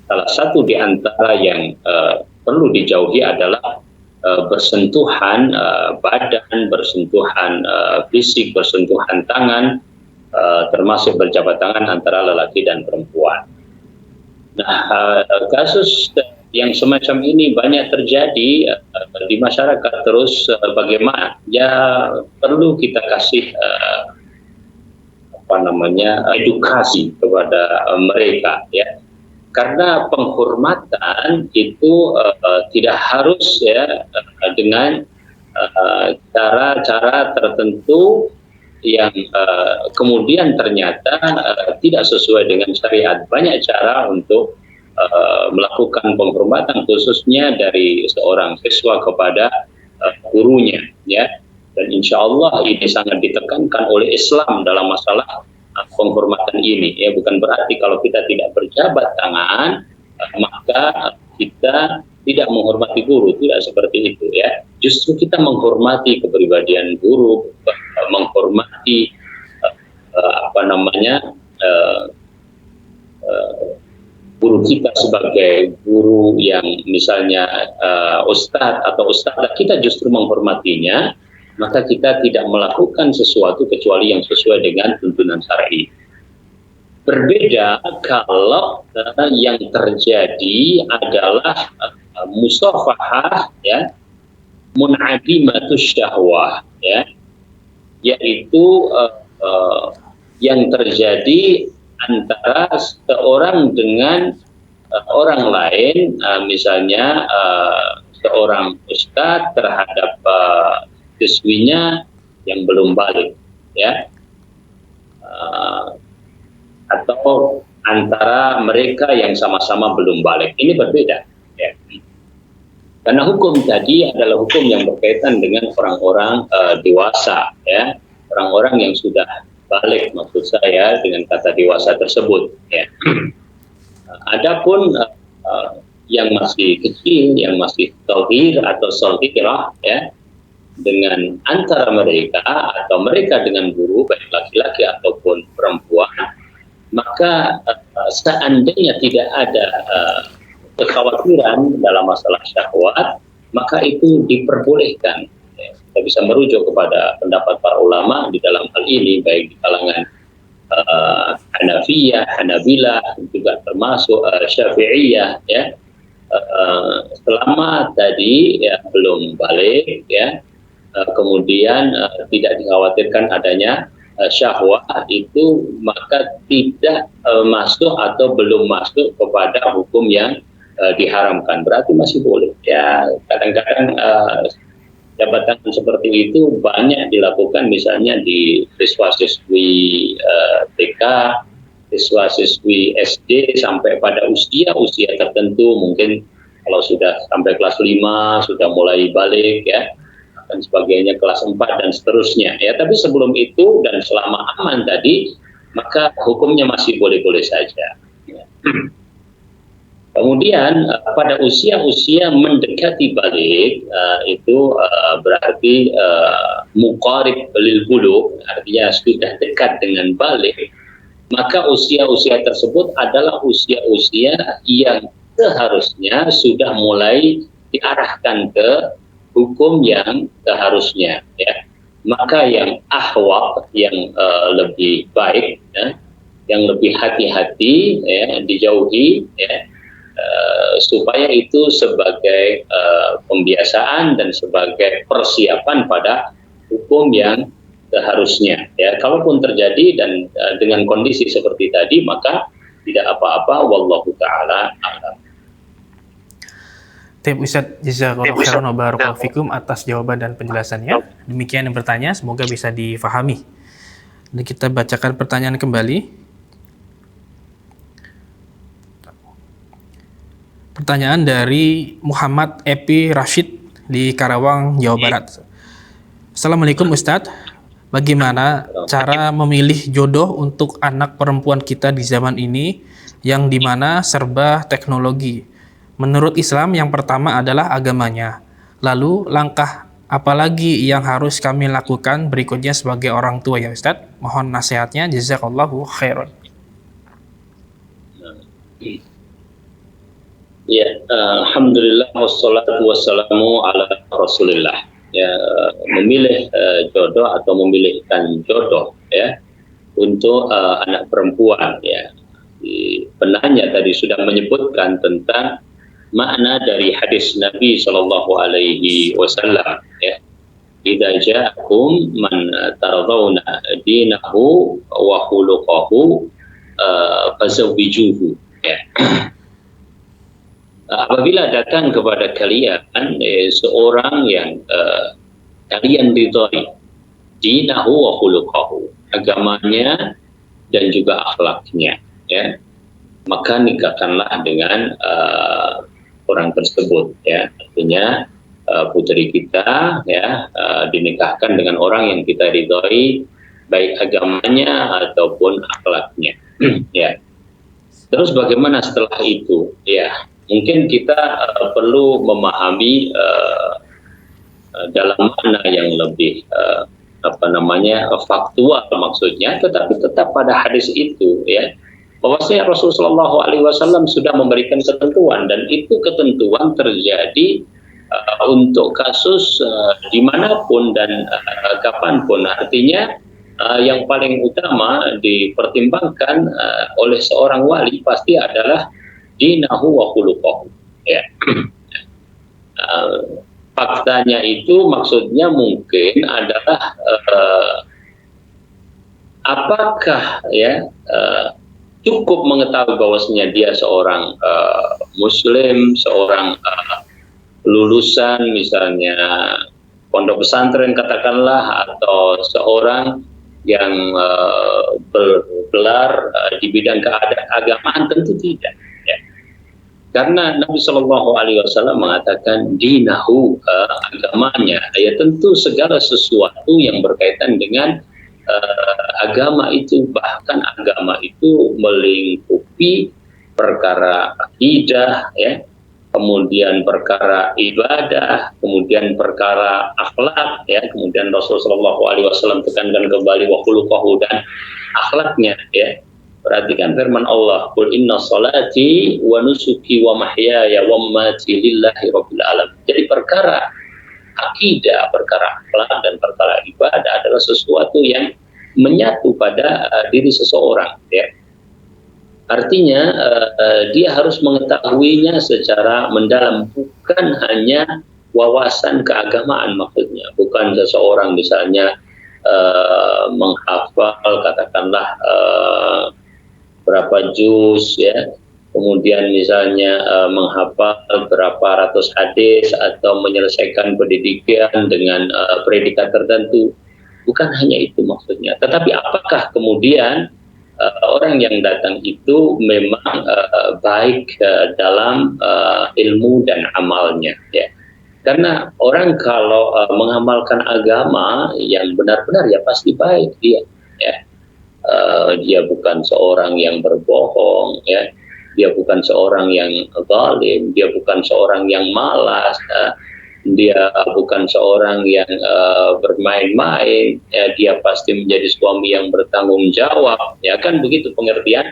S4: salah satu di antara yang perlu dijauhi adalah bersentuhan badan, bersentuhan fisik, bersentuhan tangan, termasuk berjabat tangan antara lelaki dan perempuan. Nah, kasus yang semacam ini banyak terjadi di masyarakat. Terus bagaimana? Ya, perlu kita kasih edukasi kepada mereka, ya. Karena penghormatan itu tidak harus, ya, dengan cara-cara tertentu yang kemudian ternyata tidak sesuai dengan syariat. Banyak cara untuk melakukan penghormatan khususnya dari seorang siswa kepada gurunya, ya. Dan insya Allah ini sangat ditekankan oleh Islam dalam masalah penghormatan ini. Ya, bukan berarti kalau kita tidak berjabat tangan maka kita tidak menghormati guru, tidak seperti itu, ya. Justru kita menghormati kepribadian guru, menghormati guru kita sebagai guru yang misalnya ustadz atau ustadzah, kita justru menghormatinya, maka kita tidak melakukan sesuatu kecuali yang sesuai dengan tuntunan syar'i. Berbeda kalau yang terjadi adalah musafahah, ya, mun'adimatus syahwah, ya, yaitu yang terjadi antara seorang dengan orang lain, misalnya seorang ustadz terhadap siswinya yang belum balik, ya, atau antara mereka yang sama-sama belum balik. Ini berbeda, ya. Karena hukum tadi adalah hukum yang berkaitan dengan orang-orang dewasa, ya, orang-orang yang sudah balik, maksud saya dengan kata dewasa tersebut, ya. Adapun yang masih kecil, yang masih tauhid atau saghirah, ya, dengan antara mereka atau mereka dengan guru baik laki-laki ataupun perempuan, maka seandainya tidak ada kekhawatiran dalam masalah syahwat, maka itu diperbolehkan. Kita bisa merujuk kepada pendapat para ulama di dalam hal ini, baik di kalangan Hanafiyah, Hanabilah, juga termasuk Syafi'iyah, ya. Selama tadi ya belum balik, ya, kemudian tidak dikhawatirkan adanya syahwat itu, maka tidak masuk atau belum masuk kepada hukum yang diharamkan, berarti masih boleh, ya. Kadang-kadang jabatan seperti itu banyak dilakukan misalnya di siswa-siswi TK, siswa-siswi SD sampai pada usia tertentu, mungkin kalau sudah sampai kelas 5 sudah mulai balik, ya, dan sebagainya, kelas 4 dan seterusnya, ya. Tapi sebelum itu dan selama aman tadi, maka hukumnya masih boleh-boleh saja, ya. Kemudian pada usia-usia mendekati balik, itu berarti muqarib lil bulugh, artinya sudah dekat dengan balik, maka usia-usia tersebut adalah usia-usia yang seharusnya sudah mulai diarahkan ke hukum yang seharusnya, ya. Maka yang ahwaq, yang lebih baik, ya, yang lebih hati-hati, ya, dijauhi, ya, supaya itu sebagai pembiasaan dan sebagai persiapan pada hukum yang seharusnya, ya. Kalaupun terjadi dan dengan kondisi seperti tadi, maka tidak apa-apa, wallahu ta'ala a'lam.
S3: Terima kasih jazakallahu khairan wa barakallahu fikum atas jawaban dan penjelasannya. Demikian yang bertanya, semoga bisa difahami. Dan kita bacakan pertanyaan kembali. Pertanyaan dari Muhammad Epi Rashid di Karawang, Jawa Barat. Assalamualaikum Ustadz, bagaimana cara memilih jodoh untuk anak perempuan kita di zaman ini yang dimana serba teknologi? Menurut Islam yang pertama adalah agamanya. Lalu langkah apa lagi yang harus kami lakukan berikutnya sebagai orang tua ya Ustadz? Mohon nasihatnya, jazakallahu khairan.
S4: Ya, alhamdulillah wassalatu wassalamu ala Rasulillah. Ya, memilih jodoh atau memilihkan jodoh, ya, untuk anak perempuan, ya. Penanya tadi sudah menyebutkan tentang makna dari hadis Nabi Shallallahu Alaihi Wasallam, ya. Idza ja'akum man taradawna dinahu wa khuluquhu fazawwijuhu, ya. Apabila datang kepada kalian seorang yang kalian ridhoi dinahu wa khuluquhu, agamanya dan juga akhlaknya, ya, maka nikahkanlah dengan orang tersebut, ya. Artinya putri kita, ya, dinikahkan dengan orang yang kita ridhoi baik agamanya ataupun akhlaknya. Ya. Terus bagaimana setelah itu? Ya, mungkin kita perlu memahami dalam mana yang lebih faktual maksudnya, tetapi tetap pada hadis itu, ya, bahwasanya Rasulullah SAW sudah memberikan ketentuan, dan itu ketentuan terjadi untuk kasus dimanapun dan kapanpun. Artinya yang paling utama dipertimbangkan oleh seorang wali pasti adalah dinahu wa khuluquhu, ya. Faktanya itu maksudnya mungkin adalah apakah, ya, cukup mengetahui bahwasanya dia seorang muslim, seorang lulusan misalnya pondok pesantren katakanlah, atau seorang yang bergelar di bidang keagamaan, tentu tidak, ya. Karena Nabi Shallallahu Alaihi Wasallam mengatakan dinahu, agamanya, ya, tentu segala sesuatu yang berkaitan dengan agama itu, bahkan agama itu melingkupi perkara akidah, ya, kemudian perkara ibadah, kemudian perkara akhlak, ya, kemudian Rasulullah SAW tekankan kembali wa khuluquhu, dan akhlaknya, ya. Perhatikan firman Allah, qul inna salati wa nusuki wa mahyaya wa mamati lillahi rabbil alamin. Jadi perkara akidah, perkara akhlak, dan perkara ibadah adalah sesuatu yang menyatu pada diri seseorang, ya. Artinya dia harus mengetahuinya secara mendalam, bukan hanya wawasan keagamaan maksudnya. Bukan seseorang misalnya menghafal katakanlah berapa juz, ya, kemudian misalnya menghafal berapa ratus hadis atau menyelesaikan pendidikan dengan predikat tertentu. Bukan hanya itu maksudnya. Tetapi apakah kemudian orang yang datang itu memang baik dalam ilmu dan amalnya, ya. Karena orang kalau mengamalkan agama yang benar-benar, ya pasti baik dia, ya. Dia bukan seorang yang berbohong, ya. Dia bukan seorang yang zalim, dia bukan seorang yang malas, dia bukan seorang yang bermain-main, ya. Dia pasti menjadi suami yang bertanggung jawab, ya kan, begitu pengertian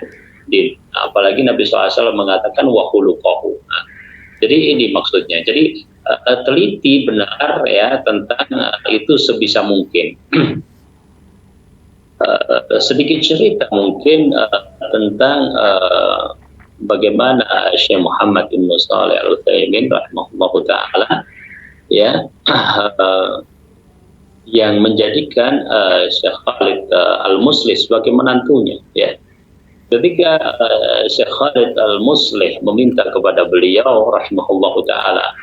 S4: din. Apalagi Nabi SAW mengatakan wa khuluquhu. Nah, jadi ini maksudnya. Jadi teliti benar, ya, tentang itu sebisa mungkin. Sedikit cerita mungkin tentang bagaimana Syekh Muhammad bin Shalih Al-Utsaimin rahimahullahu taala, ya, yang menjadikan Syekh Khalid Al-Muslih sebagai menantunya, ya. Ketika Syekh Khalid Al-Muslih meminta kepada beliau rahimahullahu taala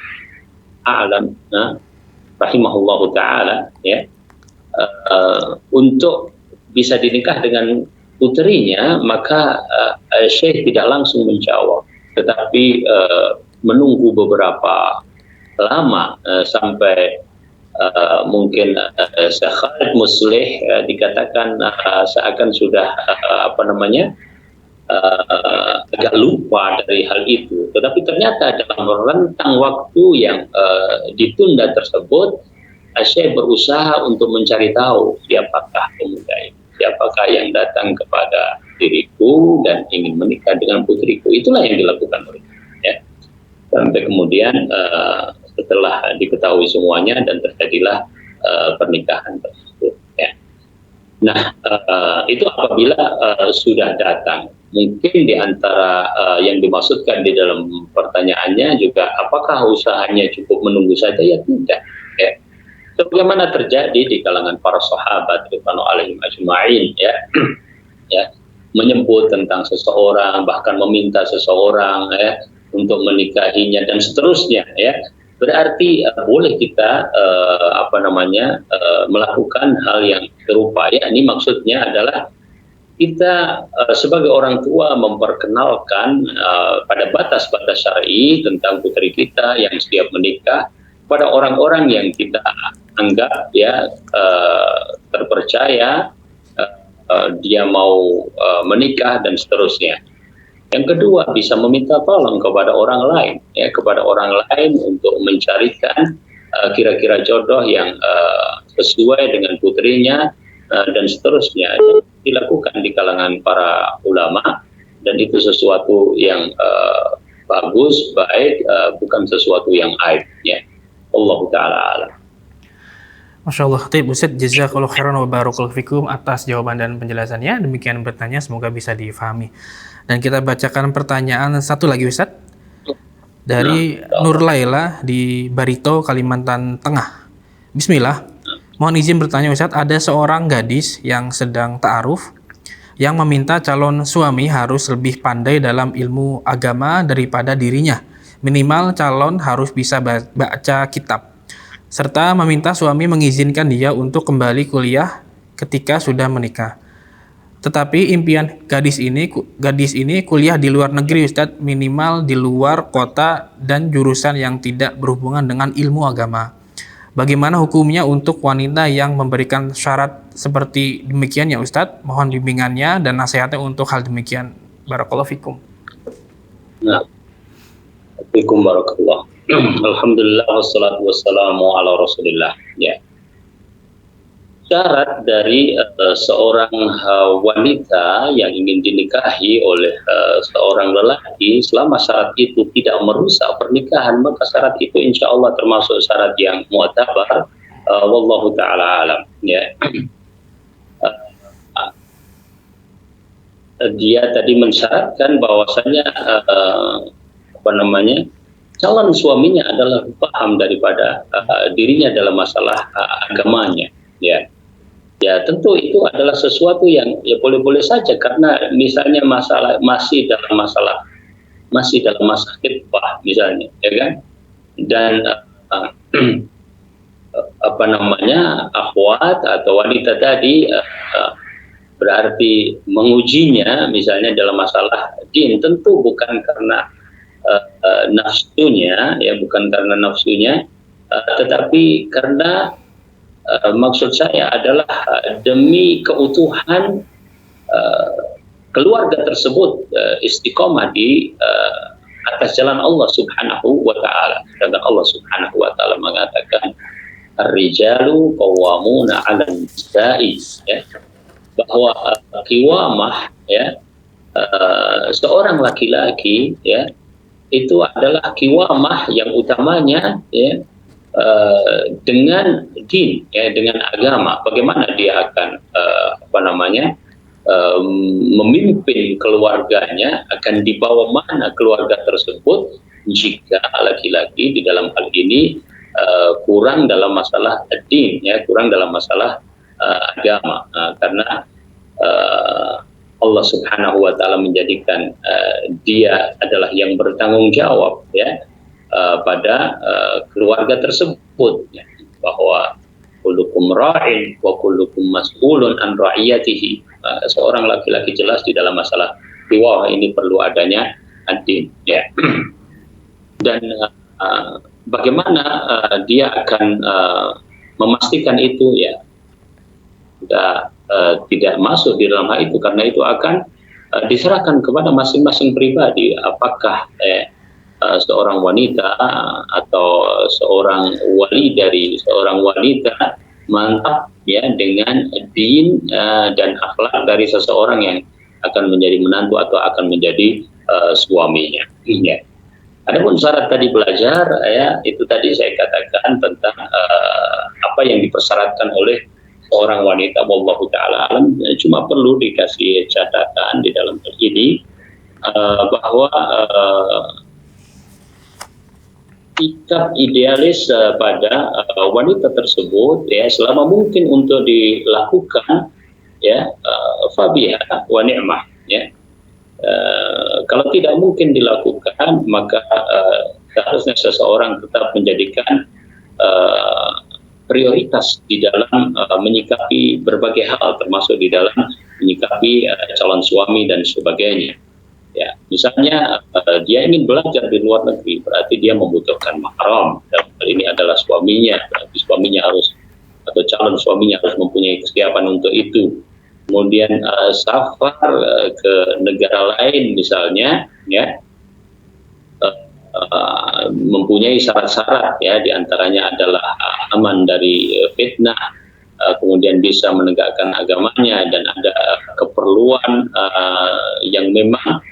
S4: rahimahullahu taala, ya, untuk bisa dinikah dengan putrinya, maka Syekh tidak langsung menjawab, tetapi menunggu beberapa lama sampai mungkin Syekh Khalid Muslih dikatakan seakan sudah agak lupa dari hal itu. Tetapi ternyata dalam rentang waktu yang ditunda tersebut, Syekh berusaha untuk mencari tahu siapakah pemuda ini, siapakah yang datang kepada diriku dan ingin menikah dengan putriku. Itulah yang dilakukan oleh, ya. Sampai kemudian setelah diketahui semuanya dan terjadilah pernikahan tersebut, ya. Nah, itu apabila sudah datang. Mungkin di antara yang dimaksudkan di dalam pertanyaannya juga, apakah usahanya cukup menunggu saja? Ya tidak, ya. Sebagaimana terjadi di kalangan para sahabat ridwanu alaihim ajma'in, ya, ya, menyebut tentang seseorang, bahkan meminta seseorang, ya, untuk menikahinya dan seterusnya, ya. berarti boleh kita melakukan hal yang serupa. Ya, ini maksudnya adalah kita sebagai orang tua memperkenalkan pada batas-batas syar'i tentang putri kita yang siap menikah pada orang-orang yang kita anggap ya terpercaya dia mau menikah dan seterusnya. Yang kedua, bisa meminta tolong kepada orang lain, ya, kepada orang lain untuk mencarikan kira-kira jodoh yang sesuai dengan putrinya dan seterusnya. Dilakukan di kalangan para ulama, dan itu sesuatu yang bagus, baik, bukan sesuatu yang aib. Ya, Allah Taala alam.
S3: Masya Allah, Ustaz, jazakallahu khairan wa barakallahu fikum atas jawaban dan penjelasannya. Demikian bertanya, semoga bisa difahami. Dan kita bacakan pertanyaan satu lagi, Ustaz, dari Nur Laila di Barito, Kalimantan Tengah. Bismillah, mohon izin bertanya, Ustaz, ada seorang gadis yang sedang ta'aruf yang meminta calon suami harus lebih pandai dalam ilmu agama daripada dirinya. Minimal calon harus bisa baca kitab, serta meminta suami mengizinkan dia untuk kembali kuliah ketika sudah menikah. Tetapi impian gadis ini kuliah di luar negeri, Ustadz, minimal di luar kota dan jurusan yang tidak berhubungan dengan ilmu agama. Bagaimana hukumnya untuk wanita yang memberikan syarat seperti demikian ya Ustadz? Mohon bimbingannya dan nasihatnya untuk hal demikian. Barakallahu fikum.
S4: Nah, fikum barakallah. Alhamdulillah wassalatu wassalamu ala Rasulillah. Ya. Syarat dari seorang wanita yang ingin dinikahi oleh seorang lelaki, selama syarat itu tidak merusak pernikahan, maka syarat itu insya Allah termasuk syarat yang mu'tabar. Wallahu ta'ala alam. Ya. Dia tadi mensyaratkan bahwasanya calon suaminya adalah paham daripada dirinya dalam masalah agamanya. Ya, tentu itu adalah sesuatu yang ya boleh-boleh saja, karena misalnya masih dalam masa khitbah misalnya, ya kan? Dan akhwat atau wanita tadi berarti mengujinya misalnya dalam masalah din, tentu bukan karena nafsunya, ya, bukan karena nafsunya, tetapi karena maksud saya adalah demi keutuhan keluarga tersebut istiqomah di atas jalan Allah Subhanahu wa taala. Dan Allah Subhanahu wa taala mengatakan ar-rijalu qawwamuna 'alan nisa'i, ya, bahwa kiwamah, ya, seorang laki-laki, ya, itu adalah kiwamah yang utamanya, ya, dengan din, ya, dengan agama. Bagaimana dia akan memimpin keluarganya, akan dibawa mana keluarga tersebut jika laki-laki di dalam hal ini kurang dalam masalah din, ya, kurang dalam masalah agama. Karena Allah Subhanahu wa taala menjadikan dia adalah yang bertanggung jawab, ya, pada keluarga tersebut, ya, bahwa kullukum ra'in wa kullukum mas'ulun an ra'iyatihi. Seorang laki-laki jelas di dalam masalah wah ini perlu adanya adin, ya. Dan bagaimana dia akan memastikan itu, ya, kita tidak masuk di dalam hal itu, karena itu akan diserahkan kepada masing-masing pribadi. Apakah seorang wanita atau seorang wali dari seorang wanita mantap, ya, dengan din dan akhlak dari seseorang yang akan menjadi menantu atau akan menjadi suaminya. Ya. Adapun syarat tadi belajar, ya, itu tadi saya katakan tentang apa yang dipersyaratkan oleh seorang wanita. Wallahu ta'ala alam. Cuma perlu dikasih catatan di dalam hal ini bahwa sikap idealis pada wanita tersebut, ya, selama mungkin untuk dilakukan, ya, fabiha wa ni'mah, ya. Kalau tidak mungkin dilakukan, maka seharusnya seseorang tetap menjadikan prioritas di dalam menyikapi berbagai hal, termasuk di dalam menyikapi calon suami dan sebagainya. Ya, misalnya dia ingin belajar di luar negeri, berarti dia membutuhkan mahram. Dalam hal ini adalah suaminya, berarti suaminya harus atau calon suaminya harus mempunyai kesiapan untuk itu. Kemudian safar ke negara lain misalnya, ya, mempunyai syarat-syarat, ya, diantaranya adalah aman dari fitnah, kemudian bisa menegakkan agamanya, dan ada keperluan yang memang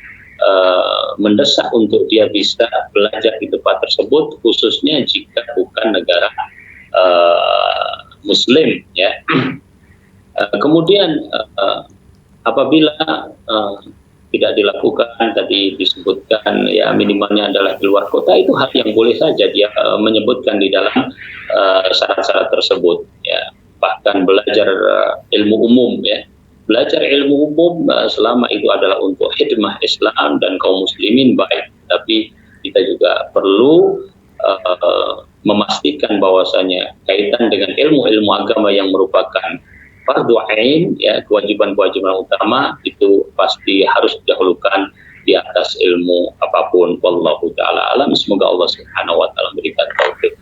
S4: mendesak untuk dia bisa belajar di tempat tersebut, khususnya jika bukan negara Muslim, ya. Kemudian apabila tidak dilakukan, tadi disebutkan ya minimalnya adalah di luar kota, itu hal yang boleh saja dia menyebutkan di dalam syarat-syarat tersebut, ya. Bahkan belajar ilmu umum, ya, belajar ilmu umum selama itu adalah untuk khidmah Islam dan kaum muslimin baik, tapi kita juga perlu memastikan bahwasanya kaitan dengan ilmu-ilmu agama yang merupakan fardu ain, ya, kewajiban-kewajiban utama, itu pasti harus didahulukan di atas ilmu apapun. Wallahu taala alam. Semoga Allah Subhanahu wa taala memberikan taufik.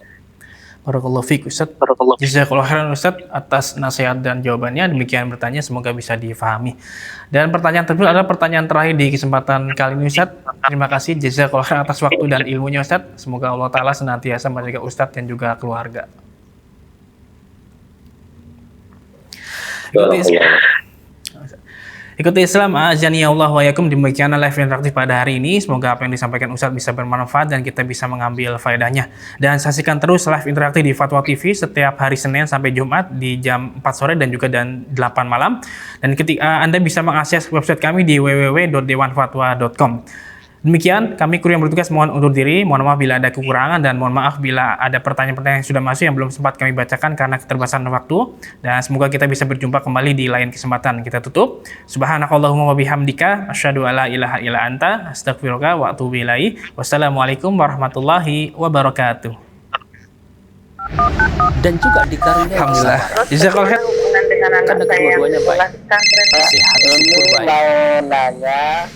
S3: Barakallahu fiik Ustaz. Jazakallahu khairan Ustaz atas nasihat dan jawabannya. Demikian bertanya, semoga bisa difahami. Dan pertanyaan tersebut adalah pertanyaan terakhir di kesempatan kali ini Ustaz. Terima kasih jazakallahu khairan atas waktu dan ilmunya Ustaz. Semoga Allah taala senantiasa menjaga Ustaz dan juga keluarga. Ikuti Islam azani Allah wa yakum. Demikian live interaktif pada hari ini. Semoga apa yang disampaikan Ustadz bisa bermanfaat dan kita bisa mengambil faedahnya. Dan saksikan terus live interaktif di Fatwa TV setiap hari Senin sampai Jumat di jam 4 sore dan juga 8 malam. Dan ketika Anda bisa mengakses website kami di www.dewanfatwa.com. Demikian, kami kru yang bertugas mohon undur diri, mohon maaf bila ada kekurangan, dan mohon maaf bila ada pertanyaan-pertanyaan yang sudah masuk yang belum sempat kami bacakan karena keterbatasan waktu. Dan semoga kita bisa berjumpa kembali di lain kesempatan. Kita tutup. Subhanakallahumma wa bihamdika, asyhadu alla ilaha illa anta, astaghfiruka wa atubu ilaik. Wassalamualaikum warahmatullahi wabarakatuh.
S1: Dan juga dikaruniai
S3: Alhamdulillah.
S1: kesabaran.
S3: Jazakallahu khairan.
S2: Hubungan dengan anak
S1: Karena
S2: saya yang
S1: kedua-duanya baik.
S2: sekolah pesantren.
S1: Sehat, syukur baik.
S2: Mau nanya.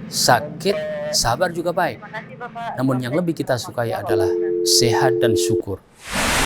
S1: Sakit, sabar juga baik.
S2: Terima kasih Bapak.
S1: Namun yang lebih kita sukai adalah sehat dan syukur.